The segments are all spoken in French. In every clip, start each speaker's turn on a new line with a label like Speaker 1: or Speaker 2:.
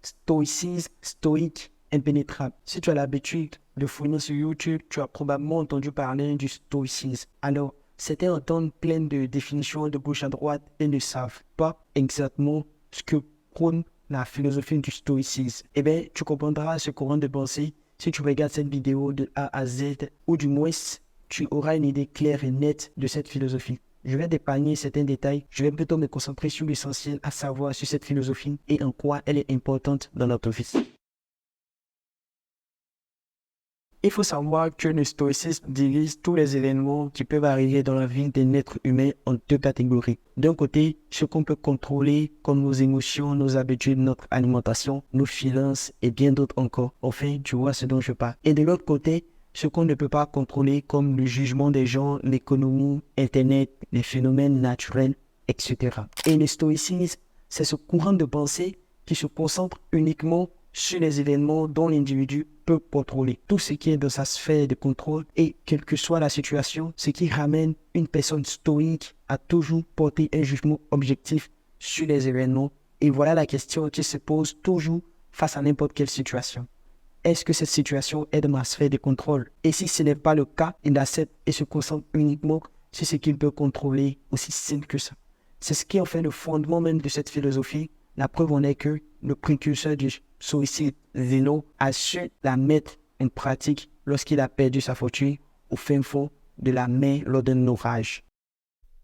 Speaker 1: stoïcisme, stoïque, impénétrable. Si tu as l'habitude de fouiller sur YouTube, tu as probablement entendu parler du stoïcisme. Alors, certains entendent plein de définitions de gauche à droite et ne savent pas exactement ce que prône la philosophie du stoïcisme. Eh bien, tu comprendras ce courant de pensée si tu regardes cette vidéo de A à Z, ou du moins, tu auras une idée claire et nette de cette philosophie. Je vais d'épargner certains détails, je vais plutôt me concentrer sur l'essentiel, à savoir sur cette philosophie et en quoi elle est importante dans notre vie. Il faut savoir que le stoïcisme divise tous les événements qui peuvent arriver dans la vie d'un être humain en deux catégories. D'un côté, ce qu'on peut contrôler, comme nos émotions, nos habitudes, notre alimentation, nos finances et bien d'autres encore. Enfin, tu vois ce dont je parle. Et de l'autre côté, ce qu'on ne peut pas contrôler, comme le jugement des gens, l'économie, Internet, les phénomènes naturels, etc. Et le stoïcisme, c'est ce courant de pensée qui se concentre uniquement sur les événements dont l'individu peut contrôler. Tout ce qui est dans sa sphère de contrôle et quelle que soit la situation, ce qui ramène une personne stoïque à toujours porter un jugement objectif sur les événements. Et voilà la question qui se pose toujours face à n'importe quelle situation. Est-ce que cette situation est dans ma sphère de contrôle? Et si ce n'est pas le cas, il accepte et se concentre uniquement sur ce qu'il peut contrôler, aussi simple que ça. C'est ce qui est en fait le fondement même de cette philosophie. La preuve en est que le précurseur du stoïcisme, Zénon, a su la mettre en pratique lorsqu'il a perdu sa fortune au fin fond de la mer lors d'un orage.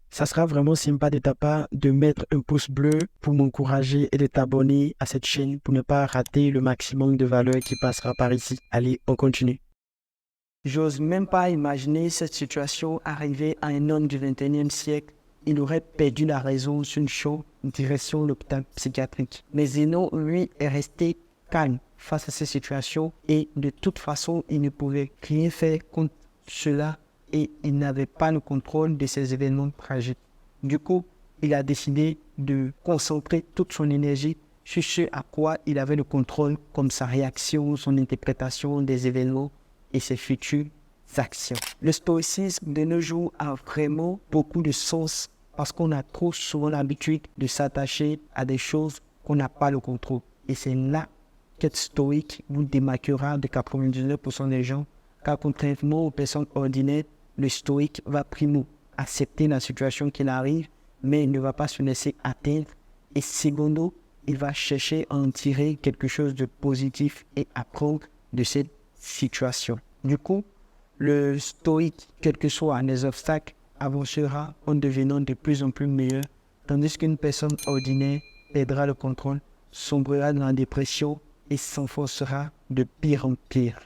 Speaker 1: Ça sera vraiment sympa de ta part de mettre un pouce bleu pour m'encourager et de t'abonner à cette chaîne pour ne pas rater le maximum de valeur qui passera par ici. Allez, on continue. J'ose même pas imaginer cette situation arriver à un homme du 21e siècle. Il aurait perdu la raison sur une chaude direction l'hôpital psychiatrique. Mais Zénon, lui, est resté calme face à cette situation et de toute façon, il ne pouvait rien faire contre cela et il n'avait pas le contrôle de ces événements tragiques. Du coup, il a décidé de concentrer toute son énergie sur ce à quoi il avait le contrôle, comme sa réaction, son interprétation des événements et ses futures actions. Le stoïcisme de nos jours a vraiment beaucoup de sens parce qu'on a trop souvent l'habitude de s'attacher à des choses qu'on n'a pas le contrôle. Et c'est là qu'être stoïque vous démarquera de 99% des gens, car contrairement aux personnes ordinaires, le stoïque va primo accepter la situation qu'il arrive, mais il ne va pas se laisser atteindre. Et secondo, il va chercher à en tirer quelque chose de positif et apprendre de cette situation. Du coup, le stoïque, quels que soient les obstacles, avancera en devenant de plus en plus meilleur, tandis qu'une personne ordinaire perdra le contrôle, sombrera dans la dépression et s'enfoncera de pire en pire.